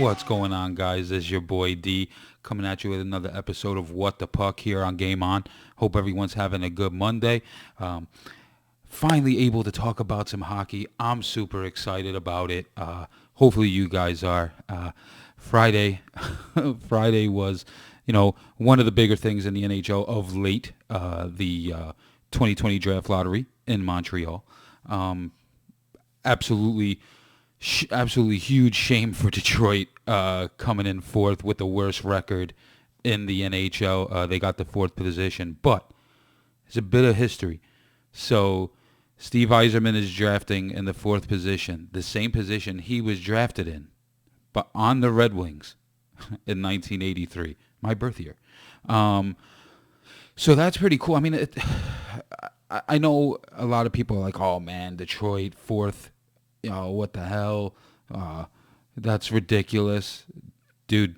What's going on, guys? It's your boy D coming at you with another episode of What the Puck here on Game On. Hope everyone's having a good Monday. Finally able to talk about some hockey. I'm super excited about it. Hopefully you guys are. Friday was, one of the bigger things in the NHL of late, the 2020 draft lottery in Montreal. Absolutely huge shame for Detroit coming in fourth with the worst record in the NHL. They got the fourth position, but it's a bit of history. So Steve Yzerman is drafting in the fourth position, the same position he was drafted in, but on the Red Wings in 1983, my birth year. So that's pretty cool. I mean, I know a lot of people are like, oh man, Detroit fourth. What the hell? That's ridiculous. Dude,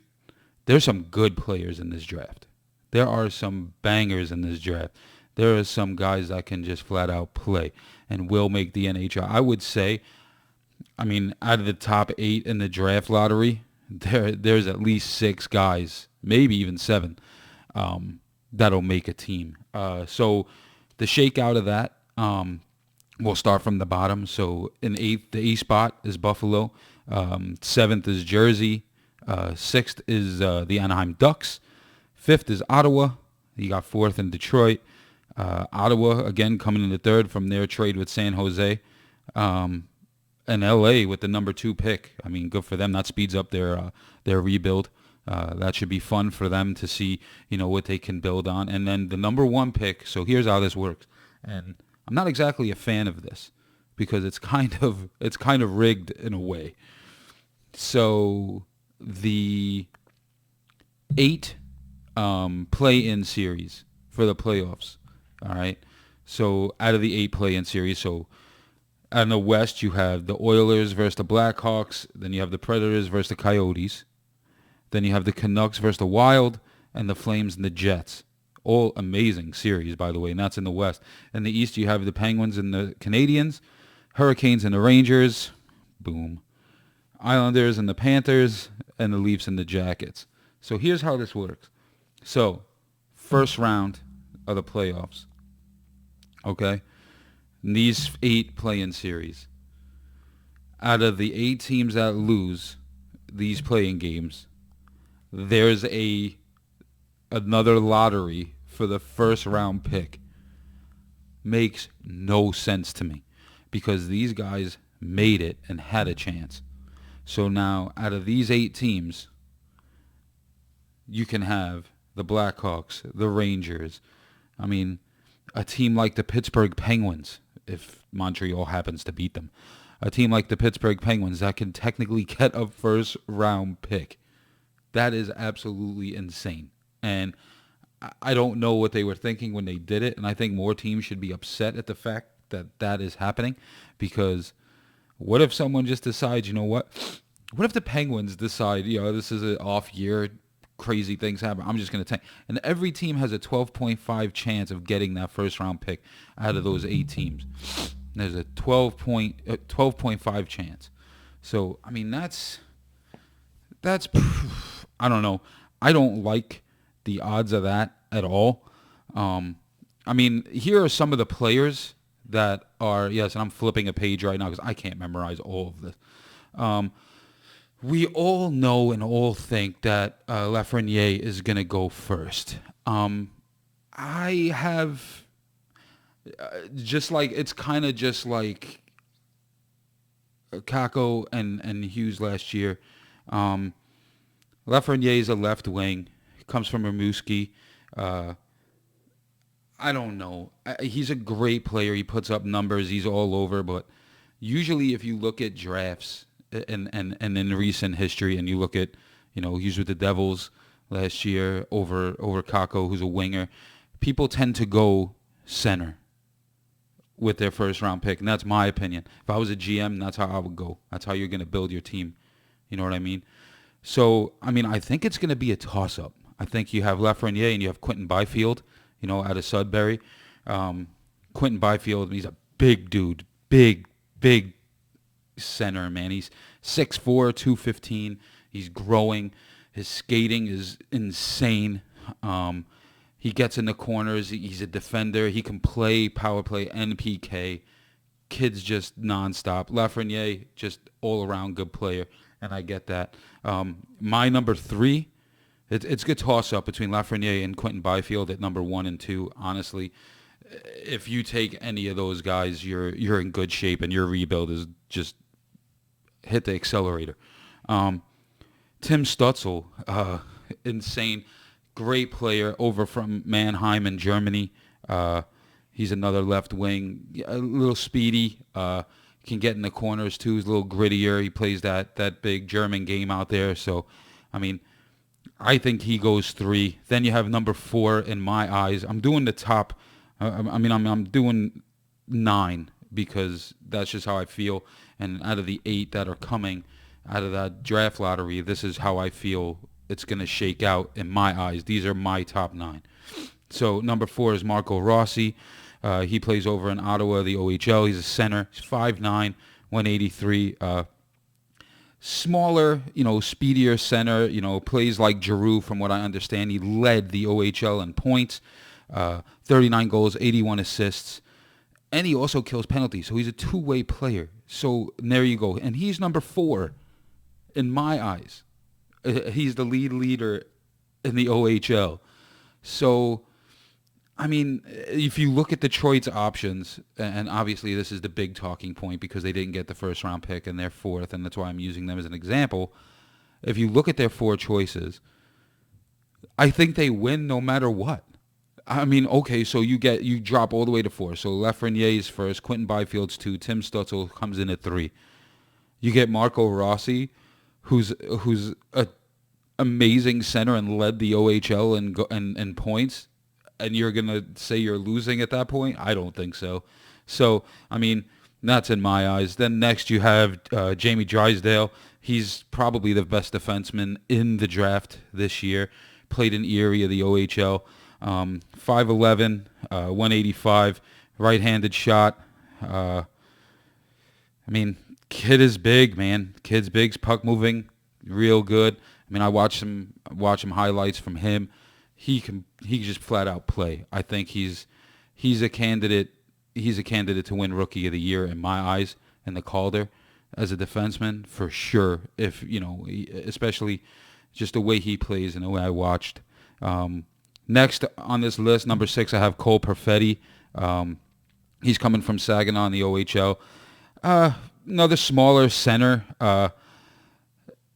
there's some good players in this draft. There are some bangers in this draft. There are some guys that can just flat out play and will make the NHL. I would say, out of the top 8 in the draft lottery, there's at least 6 guys, maybe even 7, that'll make a team. So the shakeout of that, we'll start from the bottom. So in the 8th spot is Buffalo. 7th is Jersey. 6th is the Anaheim Ducks. 5th is Ottawa. You got 4th in Detroit. Ottawa, again, coming in the 3rd from their trade with San Jose. And LA with the number 2 pick. I mean, good for them. That speeds up their rebuild. That should be fun for them to see, what they can build on. And then the number 1 pick. So here's how this works. And I'm not exactly a fan of this because it's kind of rigged in a way. So the 8 play-in series for the playoffs. All right. So out of the 8 play-in series, so in the West you have the Oilers versus the Blackhawks, then you have the Predators versus the Coyotes, then you have the Canucks versus the Wild, and the Flames and the Jets. All amazing series, by the way, and that's in the West. In the East, you have the Penguins and the Canadiens, Hurricanes and the Rangers, boom, Islanders and the Panthers, and the Leafs and the Jackets. So here's how this works. So, first round of the playoffs, okay? In these 8 play-in series, out of the 8 teams that lose these play-in games, there's another lottery for the first round pick. Makes no sense to me because these guys made it and had a chance. So now out of these 8 teams, you can have the Blackhawks, the Rangers. A team like the Pittsburgh Penguins, if Montreal happens to beat them. A team like the Pittsburgh Penguins that can technically get a first round pick. That is absolutely insane. And I don't know what they were thinking when they did it, and I think more teams should be upset at the fact that that is happening, because what if someone just decides, what if the Penguins decide, this is an off year, crazy things happen, I'm just going to tank. And every team has a 12.5 chance of getting that first round pick out of those 8 teams. There's a 12.5 chance. So, that's I don't know. I don't like the odds of that at all. Here are some of the players that are, yes, and I'm flipping a page right now because I can't memorize all of this. We all know and all think that Lafreniere is going to go first. I have, it's kind of just like Kakko and Hughes last year. Lafreniere is a left wing. Comes from Rimouski. I don't know. He's a great player. He puts up numbers. He's all over. But usually if you look at drafts and in recent history and you look at, he was with the Devils last year over Kakko, who's a winger, people tend to go center with their first round pick. And that's my opinion. If I was a GM, that's how I would go. That's how you're going to build your team. You know what I mean? So, I think it's going to be a toss-up. I think you have Lafreniere and you have Quentin Byfield, out of Sudbury. Quentin Byfield, he's a big dude, big center, man. He's 6'4", 215. He's growing. His skating is insane. He gets in the corners. He's a defender. He can play power play and PK. Kid's just nonstop. Lafreniere, just all-around good player, and I get that. My number 3, it's a good toss-up between Lafreniere and Quentin Byfield at number 1 and 2, honestly. If you take any of those guys, you're in good shape, and your rebuild is just hit the accelerator. Tim Stutzel, insane, great player over from Mannheim in Germany. He's another left wing, a little speedy, can get in the corners too. He's a little grittier. He plays that big German game out there. So, I mean, I think he goes 3. Then you have number 4 in my eyes. I'm doing the top. I'm doing 9 because that's just how I feel. And out of the 8 that are coming out of that draft lottery, this is how I feel it's going to shake out in my eyes. These are my top 9. So number 4 is Marco Rossi. He plays over in Ottawa, the OHL. He's a center. He's 5'9", 183. Smaller, speedier center. Plays like Giroux, from what I understand. He led the OHL in points. 39 goals, 81 assists. And he also kills penalties. So he's a two-way player. So there you go. And he's number 4 in my eyes. He's the leader in the OHL. So, I mean, if you look at Detroit's options, and obviously this is the big talking point because they didn't get the first-round pick and they're 4th, and that's why I'm using them as an example. If you look at their 4 choices, I think they win no matter what. I mean, okay, so you drop all the way to 4. So Lafreniere is 1st, Quentin Byfield's 2, Tim Stutzel comes in at 3. You get Marco Rossi, who's a amazing center and led the OHL in points, and you're gonna say you're losing at that point? I don't think so. So I mean, that's in my eyes. Then next you have Jamie Drysdale. He's probably the best defenseman in the draft this year. Played in Erie of the OHL. 5'11", 185, right-handed shot. I mean, kid is big, man. Kid's big, puck moving, real good. I mean, I watch some highlights from him. He just flat out play. I think he's a candidate. He's a candidate to win Rookie of the Year in my eyes in the Calder as a defenseman for sure. If especially just the way he plays and the way I watched. Next on this list, number 6, I have Cole Perfetti. He's coming from Saginaw in the OHL. Another smaller center.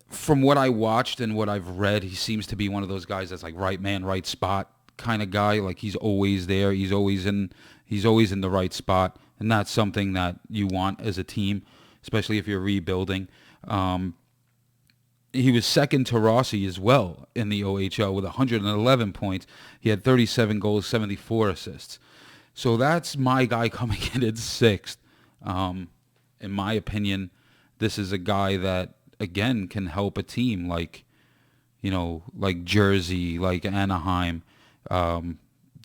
From what I watched and what I've read, he seems to be one of those guys that's like right man, right spot kind of guy. Like he's always there. He's always in the right spot, and that's something that you want as a team, especially if you're rebuilding. He was second to Rossi as well in the OHL with 111 points. He had 37 goals, 74 assists. So that's my guy coming in at 6th. In my opinion, this is a guy that, again, can help a team like Jersey, like Anaheim,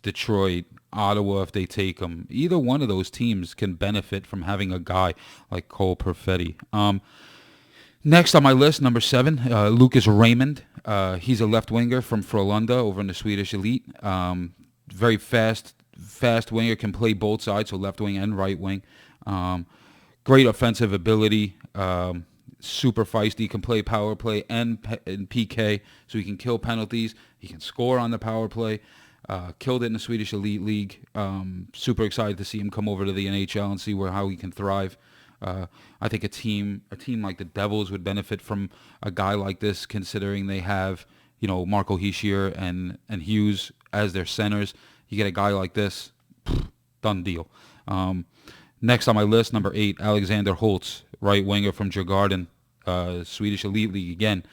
Detroit, Ottawa if they take him. Either one of those teams can benefit from having a guy like Cole Perfetti. Next on my list, number 7, Lucas Raymond. He's a left winger from Frölunda over in the Swedish Elite. Very fast winger, can play both sides, so left wing and right wing. Great offensive ability. Super feisty, can play power play and PK, so he can kill penalties. He can score on the power play. Killed it in the Swedish Elite League. Super excited to see him come over to the NHL and see how he can thrive. I think a team like the Devils would benefit from a guy like this, considering they have Marco Hischier and Hughes as their centers. You get a guy like this, done deal. Next on my list, number 8, Alexander Holtz, right winger from Djurgården, Swedish Elite League again.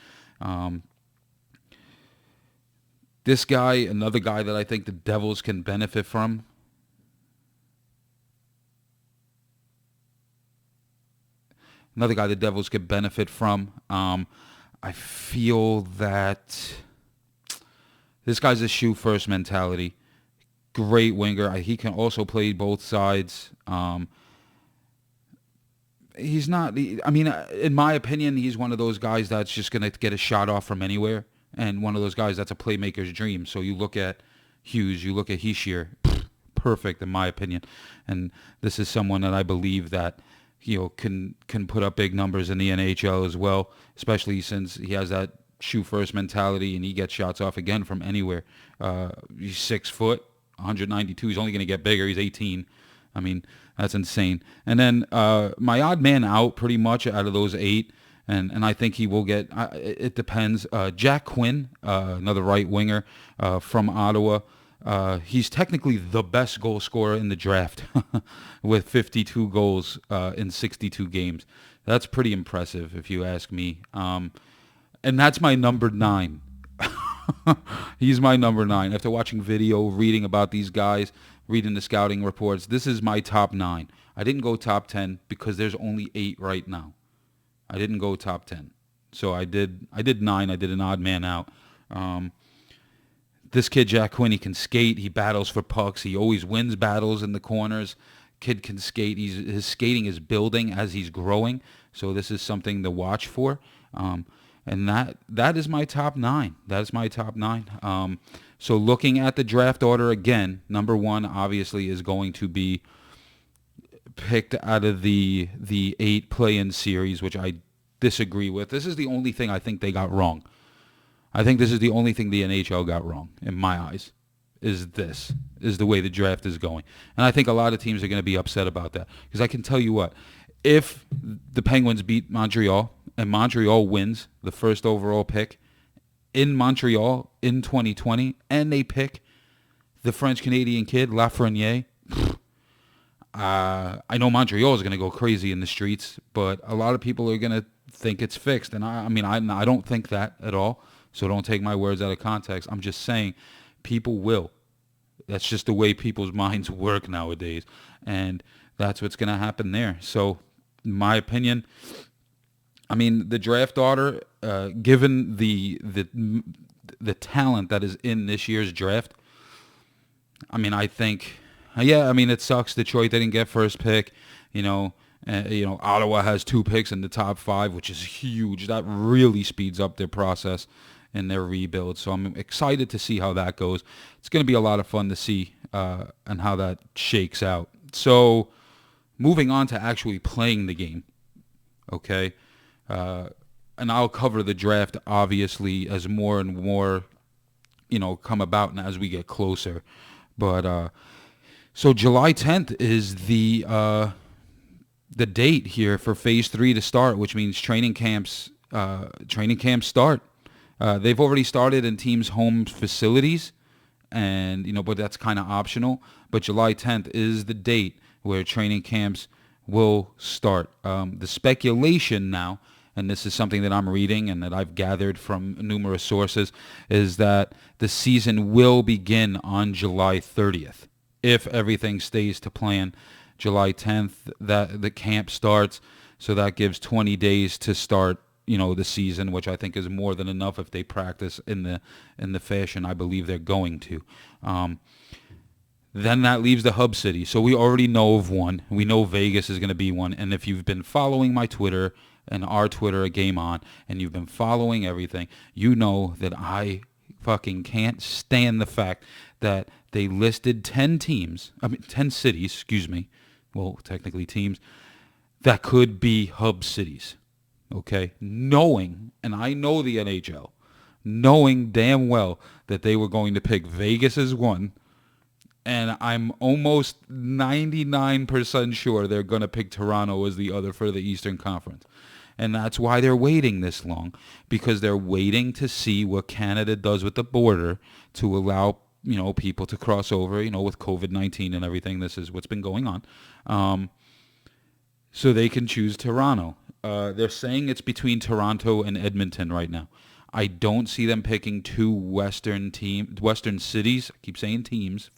This guy, another guy that I think the Devils can benefit from. Another guy the Devils could benefit from. I feel that this guy's a shoot-first mentality. Great winger. He can also play both sides. he's not. I mean, in my opinion, he's one of those guys that's just going to get a shot off from anywhere, and one of those guys that's a playmaker's dream. So you look at Hughes, you look at Heishier, perfect in my opinion, and this is someone that I believe that can put up big numbers in the NHL as well, especially since he has that shoot first mentality and he gets shots off again from anywhere. He's 6 foot, 192. He's only going to get bigger. He's 18. I mean, that's insane. And then my odd man out pretty much out of those 8, and I think he will get, it depends. Jack Quinn, another right winger from Ottawa. He's technically the best goal scorer in the draft with 52 goals in 62 games. That's pretty impressive if you ask me. And that's my number 9. He's my number 9. After watching video, reading about these guys, reading the scouting reports, this is my top 9. I didn't go top 10 because there's only 8 right now. I didn't go top 10. So I did 9. I did an odd man out. This kid, Jack Quinn, he can skate. He battles for pucks. He always wins battles in the corners. Kid can skate. His skating is building as he's growing. So this is something to watch for. And that is my top 9. That is my top 9. So looking at the draft order again, number 1 obviously is going to be picked out of the 8 play-in series, which I disagree with. This is the only thing I think they got wrong. I think this is the only thing the NHL got wrong, in my eyes, is the way the draft is going. And I think a lot of teams are going to be upset about that. Because I can tell you what, if the Penguins beat Montreal and Montreal wins the first overall pick in Montreal in 2020, and they pick the French-Canadian kid, Lafreniere, I know Montreal is going to go crazy in the streets, but a lot of people are going to think it's fixed. And I don't think that at all. So don't take my words out of context. I'm just saying people will. That's just the way people's minds work nowadays. And that's what's going to happen there. So in my opinion, the draft order, given the talent that is in this year's draft, I think, it sucks Detroit didn't get first pick. Ottawa has 2 picks in the top 5, which is huge. That really speeds up their process in their rebuild. So I'm excited to see how that goes. It's going to be a lot of fun to see and how that shakes out. So moving on to actually playing the game, okay? And I'll cover the draft, obviously, as more and more, come about and as we get closer. But so July 10th is the date here for Phase 3 to start, which means training camps start. They've already started in teams' home facilities, and but that's kind of optional. But July 10th is the date where training camps will start. The speculation now, and this is something that I'm reading and that I've gathered from numerous sources, is that the season will begin on July 30th if everything stays to plan. July 10th, that the camp starts, so that gives 20 days to start the season, which I think is more than enough if they practice in the fashion I believe they're going to. Then that leaves the hub city. So we already know of one. We know Vegas is going to be one. And if you've been following my Twitter and our Twitter at Game On, and you've been following everything, you know that I fucking can't stand the fact that they listed 10 cities, well, technically teams, that could be hub cities. Okay, knowing, and I know the NHL, knowing damn well that they were going to pick Vegas as one, and I'm almost 99% sure they're going to pick Toronto as the other for the Eastern Conference. And that's why they're waiting this long, because they're waiting to see what Canada does with the border to allow, people to cross over, with COVID-19 and everything. This is what's been going on. So they can choose Toronto. They're saying it's between Toronto and Edmonton right now. I don't see them picking 2 Western cities. I keep saying teams.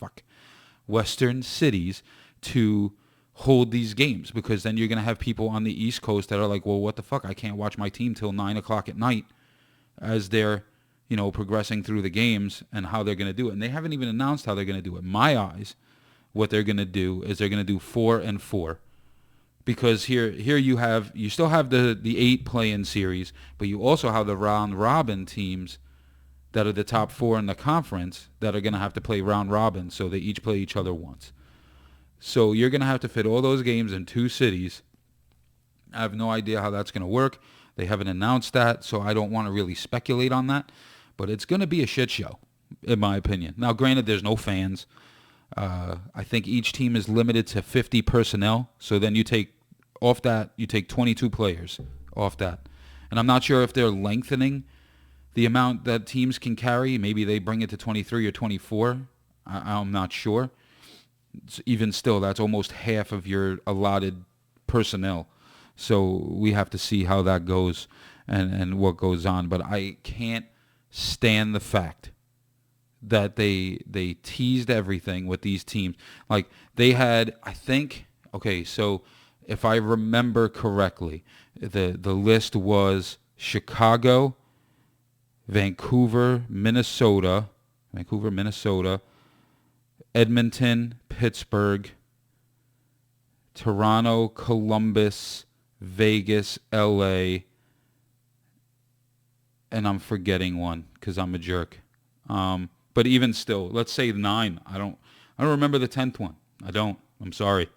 Western cities to hold these games, because then you're going to have people on the East Coast that are like, well, what the fuck? I can't watch my team till 9 o'clock at night as they're, progressing through the games and how they're going to do it. And they haven't even announced how they're going to do it. In my eyes, what they're going to do is they're going to do 4 and 4. because here you still have the 8 play-in series, but you also have the round robin teams that are the top 4 in the conference that are going to have to play round robin, so they each play each other once. So you're going to have to fit all those games in 2 cities. I have no idea how that's going to work. They haven't announced that, so I don't want to really speculate on that. But it's going to be a shit show, in my opinion. Now, granted, there's no fans. I think each team is limited to 50 personnel. So then you take 22 players off that. And I'm not sure if they're lengthening the amount that teams can carry. Maybe they bring it to 23 or 24. I'm not sure. Even still, that's almost half of your allotted personnel. So we have to see how that goes and what goes on. But I can't stand the fact that they teased everything with these teams. Like they had, I think, okay, so if I remember correctly, the list was Chicago, Vancouver, Minnesota, Edmonton, Pittsburgh, Toronto, Columbus, Vegas, LA, and I'm forgetting one because I'm a jerk. But even still, let's say 9. I don't remember the 10th one. I don't. I'm sorry.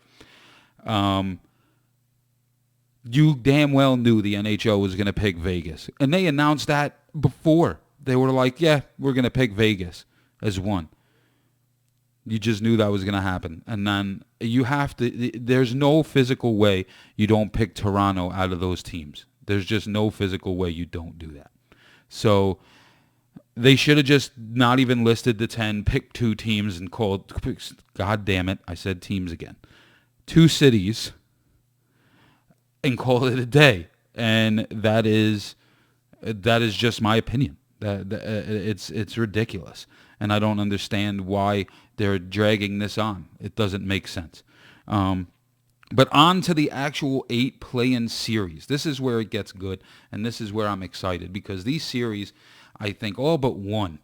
You damn well knew the NHL was going to pick Vegas. And they announced that before. They were like, yeah, we're going to pick Vegas as one. You just knew that was going to happen. And then you have to, there's no physical way you don't pick Toronto out of those teams. There's just no physical way you don't do that. So they should have just not even listed the 10, picked 2 teams and called, God damn it, I said teams again. 2 cities and call it a day. And that is just my opinion. It's ridiculous. And I don't understand why they're dragging this on. It doesn't make sense. But on to the actual 8 play-in series. This is where it gets good, and this is where I'm excited because these series, I think all but one,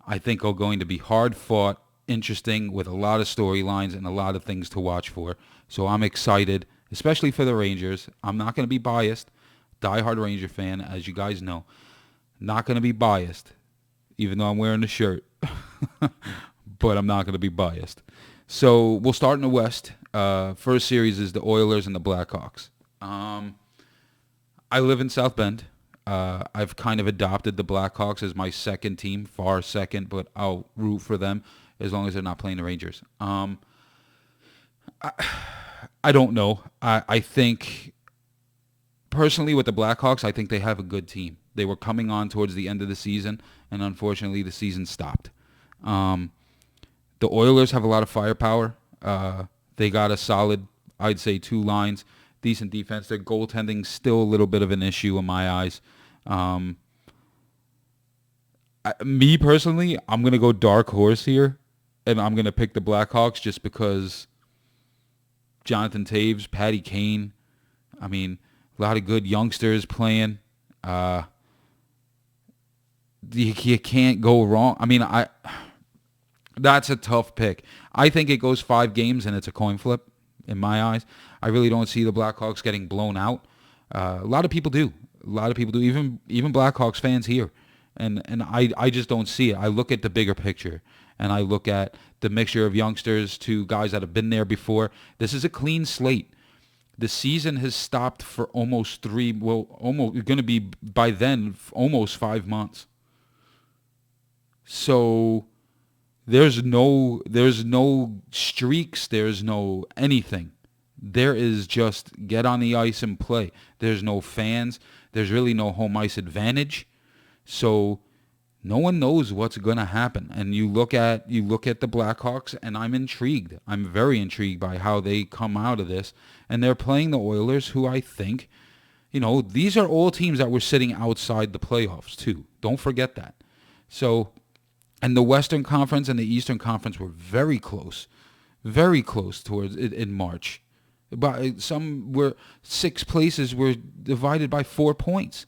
I think are going to be hard-fought, interesting, with a lot of storylines and a lot of things to watch for. So I'm excited, especially for the Rangers. I'm not going to be biased. Diehard Ranger fan, as you guys know. Not going to be biased, even though I'm wearing the shirt. But I'm not going to be biased. So we'll start in the West. First series is the Oilers and the Blackhawks. I live in South Bend. I've kind of adopted the Blackhawks as my second team, far second, but I'll root for them as long as they're not playing the Rangers. I don't know. I think, personally with the Blackhawks, I think they have a good team. They were coming on towards the end of the season, and unfortunately the season stopped. The Oilers have a lot of firepower. They got a solid, I'd say, 2 lines, decent defense. Their goaltending's still a little bit of an issue in my eyes. Me personally, I'm going to go dark horse here, and I'm going to pick the Blackhawks just because Jonathan Taves, Patty Kane, I mean, a lot of good youngsters playing. You can't go wrong. I mean, that's a tough pick. I think it goes 5 games and it's a coin flip in my eyes. I really don't see the Blackhawks getting blown out. A lot of people do. Even Blackhawks fans here. And I just don't see it. I look at the bigger picture, and I look at the mixture of youngsters to guys that have been there before. This is a clean slate. The season has stopped for almost going to be by then almost 5 months. So there's no streaks, there's no anything. There is just get on the ice and play. There's no fans. There's really no home ice advantage. So no one knows what's going to happen. And you look at the Blackhawks, and I'm intrigued. I'm very intrigued by how they come out of this. And they're playing the Oilers, who I think, these are all teams that were sitting outside the playoffs too. Don't forget that. So, and the Western Conference and the Eastern Conference were very close towards it in March. But 6 places were divided by 4 points.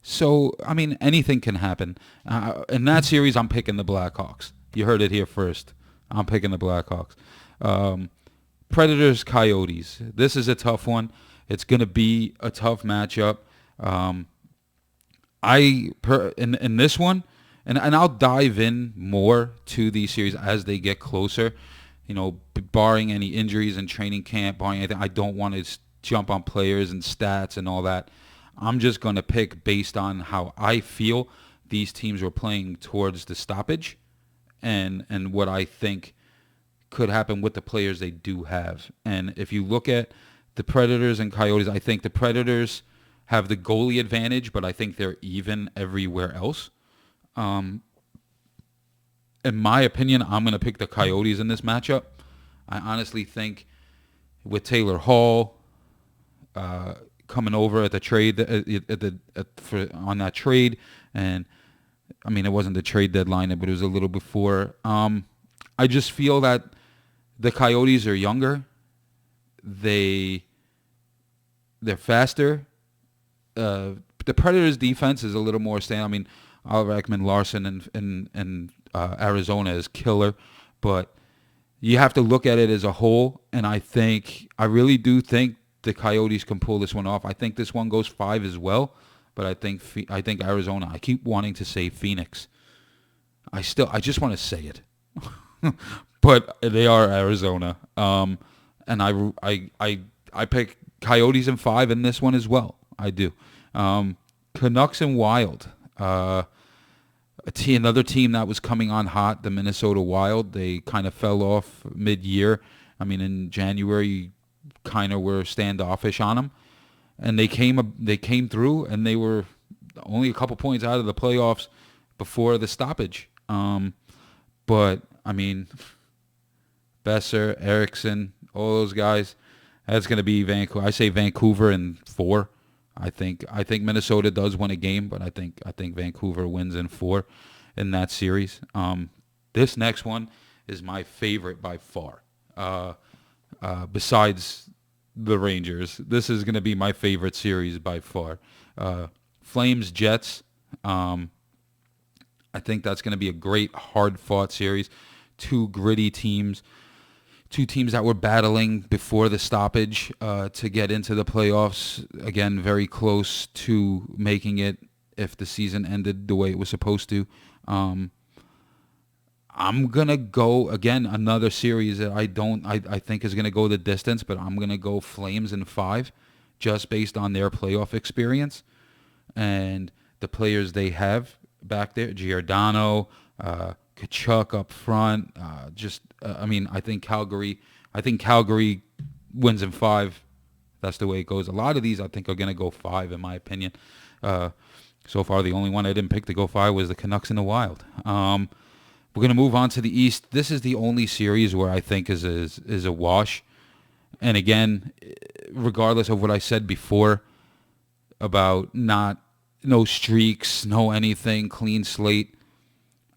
So, I mean, anything can happen. In that series, I'm picking the Blackhawks. You heard it here first. I'm picking the Blackhawks. Predators, Coyotes. This is a tough one. It's going to be a tough matchup. In this one, and I'll dive in more to these series as they get closer. Barring any injuries in training camp, barring anything, I don't want to jump on players and stats and all that. I'm just going to pick based on how I feel these teams were playing towards the stoppage and what I think could happen with the players they do have. And if you look at the Predators and Coyotes, I think the Predators have the goalie advantage, but I think they're even everywhere else. In my opinion, I'm going to pick the Coyotes in this matchup. I honestly think with Taylor Hall coming over at the trade on that trade, and I mean it wasn't the trade deadline, but it was a little before. I just feel that the Coyotes are younger. They're faster. The Predators' defense is a little more standard. I mean, Oliver Ekman-Larsson in Arizona is killer, but you have to look at it as a whole, and I really do think the Coyotes can pull this one off. I think this one goes 5 as well, but I think Arizona. I keep wanting to say Phoenix. I just want to say it, but they are Arizona. And I pick Coyotes in 5 in this one as well. I do. Canucks and Wild. Another team that was coming on hot, the Minnesota Wild. They kind of fell off mid-year. I mean, in January, kind of were standoffish on them, and they came through, and they were only a couple points out of the playoffs before the stoppage. But I mean, Besser, Eriksson, all those guys. That's going to be Vancouver. I say Vancouver in 4. I think Minnesota does win a game, but I think Vancouver wins in 4 in that series. This next one is my favorite by far. Besides the Rangers, this is going to be my favorite series by far. Flames Jets. I think that's going to be a great, hard-fought series. 2 gritty teams. 2 teams that were battling before the stoppage to get into the playoffs. Again, very close to making it if the season ended the way it was supposed to. I'm going to go, again, another series that I think is going to go the distance, but I'm going to go Flames in 5 just based on their playoff experience and the players they have back there. Giordano, Kachuk up front. I think Calgary wins in 5. That's the way it goes. A lot of these I think are going to go 5 in my opinion. So far, the only one I didn't pick to go 5 was the Canucks and the Wild. We're going to move on to the East. This is the only series where I think is a wash. And again, regardless of what I said before about no streaks, no anything, clean slate,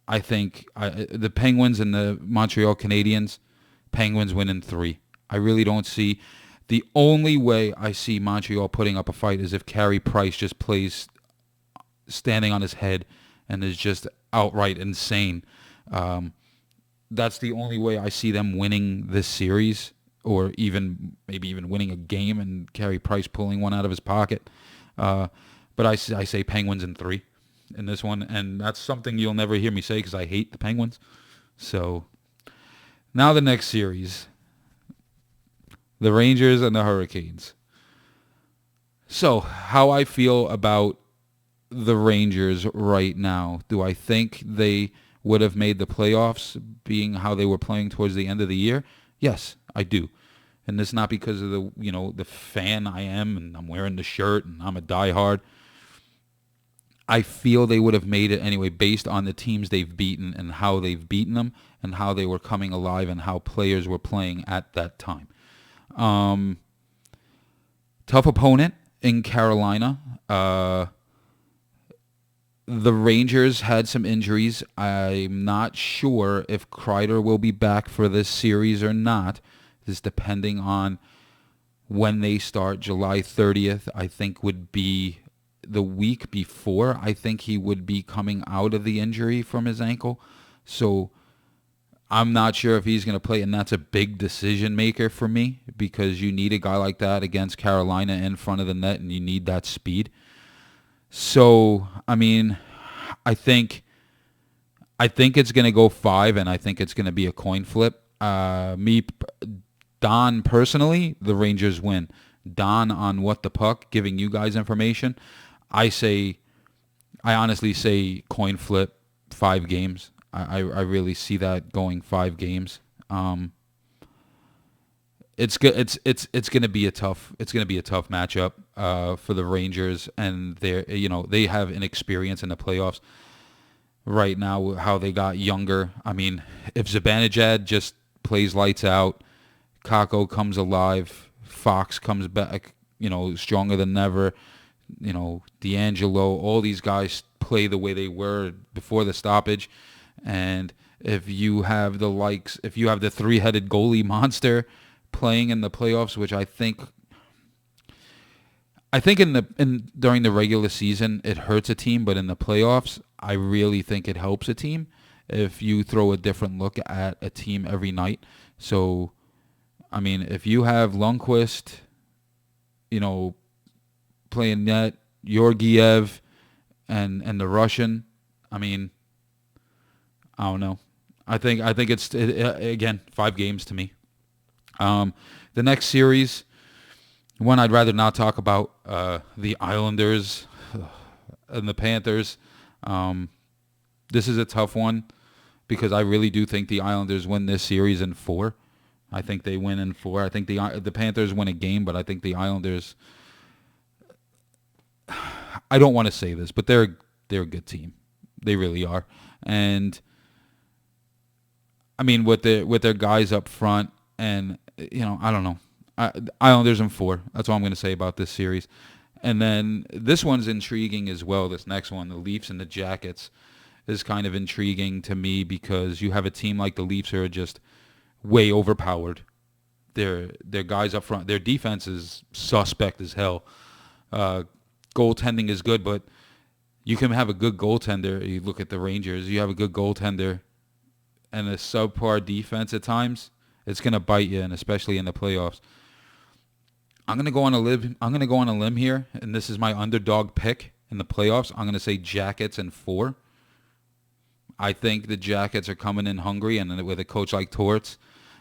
I think the Penguins and the Montreal Canadiens, Penguins win in 3. I really don't see. The only way I see Montreal putting up a fight is if Carey Price just plays standing on his head and is just outright insane. That's the only way I see them winning this series, or maybe even winning a game and Carey Price pulling one out of his pocket. But I say Penguins in 3. In this one, and that's something you'll never hear me say because I hate the Penguins. So now the next series, the Rangers and the Hurricanes. So how I feel about the Rangers right now. Do I think they would have made the playoffs being how they were playing towards the end of the year? Yes, I do. And it's not because of the fan I am and I'm wearing the shirt and I'm a diehard. I feel they would have made it anyway based on the teams they've beaten and how they've beaten them and how they were coming alive and how players were playing at that time. Tough opponent in Carolina. The Rangers had some injuries. I'm not sure if Kreider will be back for this series or not. This is depending on when they start. July 30th, I think, would be the week before. I think he would be coming out of the injury from his ankle. So I'm not sure if he's going to play, and that's a big decision maker for me because you need a guy like that against Carolina in front of the net, and you need that speed. So, I mean, I think it's going to go 5, and I think it's going to be a coin flip. Don, personally, the Rangers win. Don on What the Puck, giving you guys information. I honestly say coin flip, 5 games. I really see that going 5 games. It's good. It's going to be a tough matchup for the Rangers, and they have an experience in the playoffs right now. How they got younger. I mean, if Zibanejad just plays lights out, Kako comes alive, Fox comes back, stronger than ever. D'Angelo, all these guys play the way they were before the stoppage. And if you have the three-headed goalie monster playing in the playoffs, which I think during the regular season it hurts a team, but in the playoffs I really think it helps a team if you throw a different look at a team every night. So, I mean, if you have Lundqvist, playing net, Georgiev, and the Russian, I mean, I don't know. I think it's again 5 games to me. The next series, one I'd rather not talk about, the Islanders and the Panthers. This is a tough one because I really do think the Islanders win this series in 4. I think they win in 4. I think the Panthers win a game, but I think the Islanders. I don't want to say this, but they're a good team. They really are, and I mean with their guys up front, and I don't know. Islanders in 4. That's all I'm going to say about this series. And then this one's intriguing as well. This next one, the Leafs and the Jackets, is kind of intriguing to me because you have a team like the Leafs who are just way overpowered. Their guys up front, their defense is suspect as hell. Goaltending is good, but you can have a good goaltender. You look at the Rangers, you have a good goaltender and a subpar defense at times. It's going to bite you, and especially in the playoffs. I'm going to go on a limb here, and this is my underdog pick in the playoffs. I'm going to say Jackets in 4. I think the Jackets are coming in hungry, and with a coach like Torts,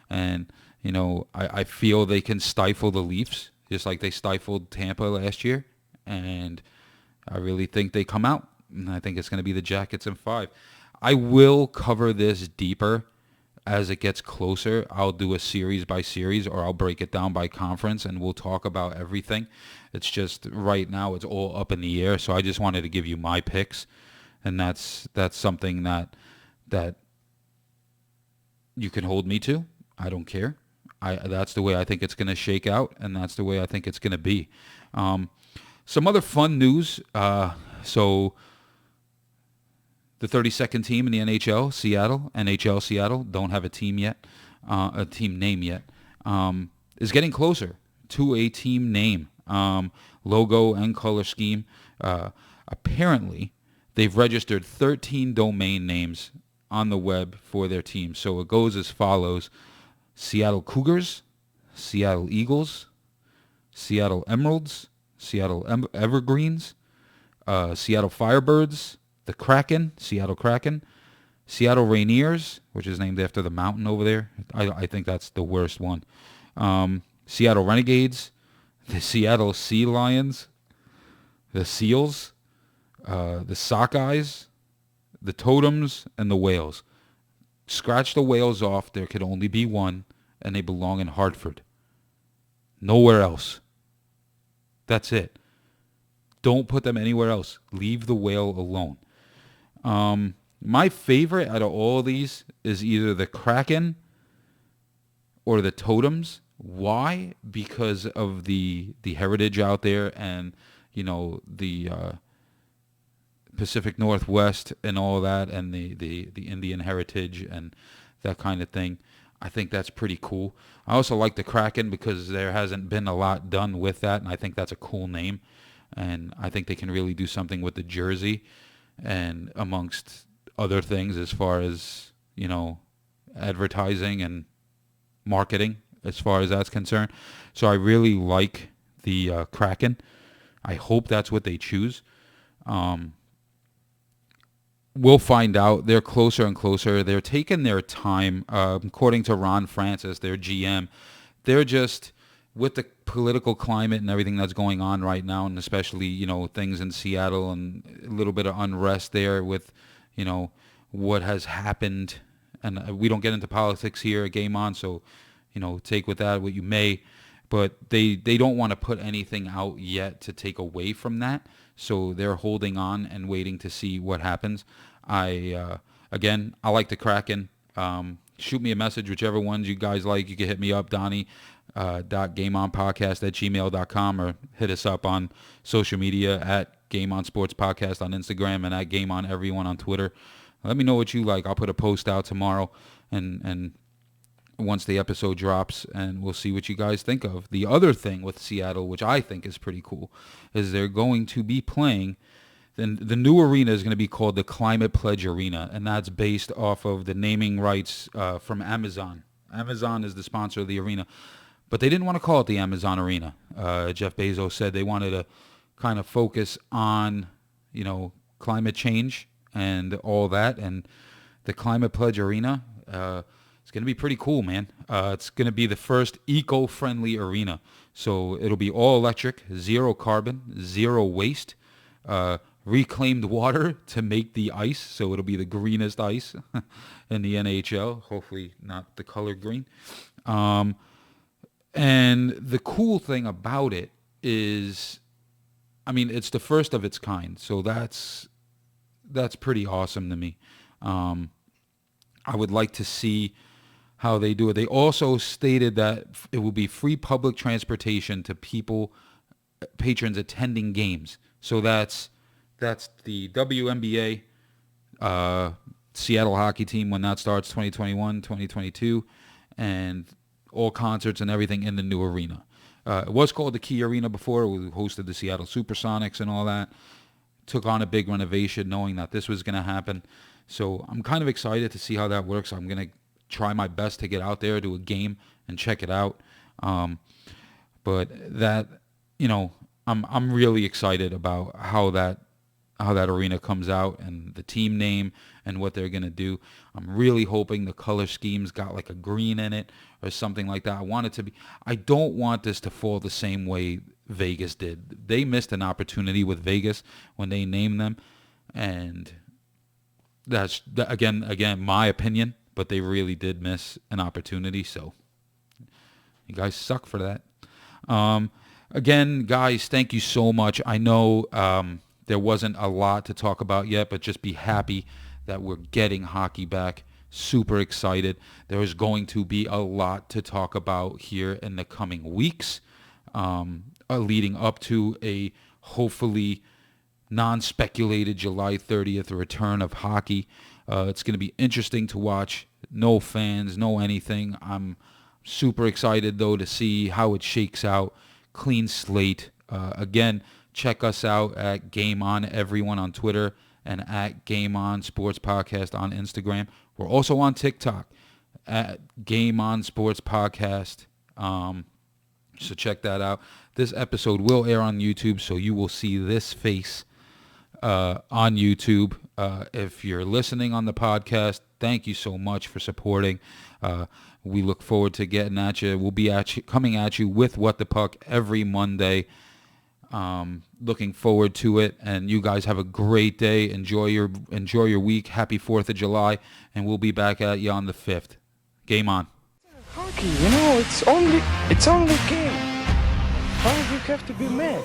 and I feel they can stifle the Leafs just like they stifled Tampa last year, and I really think they come out, and I think it's going to be the Jackets in 5. I will cover this deeper as it gets closer. I'll do a series by series, or I'll break it down by conference, and we'll talk about everything. It's just right now it's all up in the air, so I just wanted to give you my picks, and that's something that you can hold me to. I don't care. That's the way I think it's going to shake out, and that's the way I think it's going to be. Some other fun news. So the 32nd team in the NHL Seattle, don't have a team yet, a team name yet, is getting closer to a team name, logo and color scheme. Apparently, they've registered 13 domain names on the web for their team. So it goes as follows: Seattle Cougars, Seattle Eagles, Seattle Emeralds, Seattle Evergreens, Seattle Firebirds, the Kraken, Seattle Kraken, Seattle Rainiers, which is named after the mountain over there. I think that's the worst one. Seattle Renegades, the Seattle Sea Lions, the Seals, the Sockeyes, the Totems, and the Whales. Scratch the Whales off. There could only be one, and they belong in Hartford. Nowhere else. That's it. Don't put them anywhere else. Leave the Whale alone. My favorite out of all these is either the Kraken or the Totems. Why? Because of the heritage out there, and the Pacific Northwest and all that, and the Indian heritage and that kind of thing. I think that's pretty cool. I also like the Kraken because there hasn't been a lot done with that, and I think that's a cool name. And I think they can really do something with the jersey and amongst other things as far as, advertising and marketing as far as that's concerned. So I really like the Kraken. I hope that's what they choose. We'll find out. They're closer and closer. They're taking their time. According to Ron Francis, their GM, they're just, with the political climate and everything that's going on right now, and especially, things in Seattle and a little bit of unrest there with, what has happened. And we don't get into politics here at Game On, so, take with that what you may. But they don't want to put anything out yet to take away from that. So they're holding on and waiting to see what happens. I like the Kraken. Shoot me a message, whichever ones you guys like. You can hit me up, Donnie.GameOnPodcast@gmail.com, or hit us up on social media at Game On Sports Podcast on Instagram and at Game On Everyone on Twitter. Let me know what you like. I'll put a post out tomorrow and once the episode drops, and we'll see what you guys think of. The other thing with Seattle, which I think is pretty cool, is they're going to be playing, the new arena is going to be called the Climate Pledge Arena, and that's based off of the naming rights from Amazon. Amazon is the sponsor of the arena, but they didn't want to call it the Amazon Arena. Jeff Bezos said they wanted to kind of focus on, climate change and all that, and the Climate Pledge Arena, it's going to be pretty cool, man. It's going to be the first eco-friendly arena. So it'll be all electric, zero carbon, zero waste, reclaimed water to make the ice. So it'll be the greenest ice in the NHL. Hopefully not the color green. And the cool thing about it is, it's the first of its kind. So that's pretty awesome to me. I would like to see how they do it. They also stated that it will be free public transportation to patrons attending games. So that's the WNBA, Seattle hockey team when that starts, 2021, 2022, and all concerts and everything in the new arena. It was called the Key Arena before. We hosted the Seattle Supersonics and all that. Took on a big renovation knowing that this was going to happen. So I'm kind of excited to see how that works. I'm going to try my best to get out there to a game and check it out. But that, I'm really excited about how that arena comes out and the team name and what they're going to do. I'm really hoping the color scheme's got like a green in it or something like that. I don't want this to fall the same way Vegas did. They missed an opportunity with Vegas when they named them, and that's again my opinion, but they really did miss an opportunity. So you guys suck for that. Again, guys, thank you so much. I know there wasn't a lot to talk about yet, but just be happy that we're getting hockey back. Super excited. There is going to be a lot to talk about here in the coming weeks, leading up to a hopefully non-speculated July 30th return of hockey. It's going to be interesting to watch. No fans, no anything. I'm super excited, though, to see how it shakes out. Clean slate. Again, check us out at Game On Everyone on Twitter and at Game On Sports Podcast on Instagram. We're also on TikTok at Game On Sports Podcast. So check that out. This episode will air on YouTube, so you will see this face on YouTube. If you're listening on the podcast, thank you so much for supporting. We look forward to getting at you. We'll be coming at you with What the Puck every Monday. Looking forward to it, and you guys have a great day. Enjoy your week. Happy 4th of July, and we'll be back at you on the 5th. Game on. Hockey, it's only a game. Why do you have to be mad?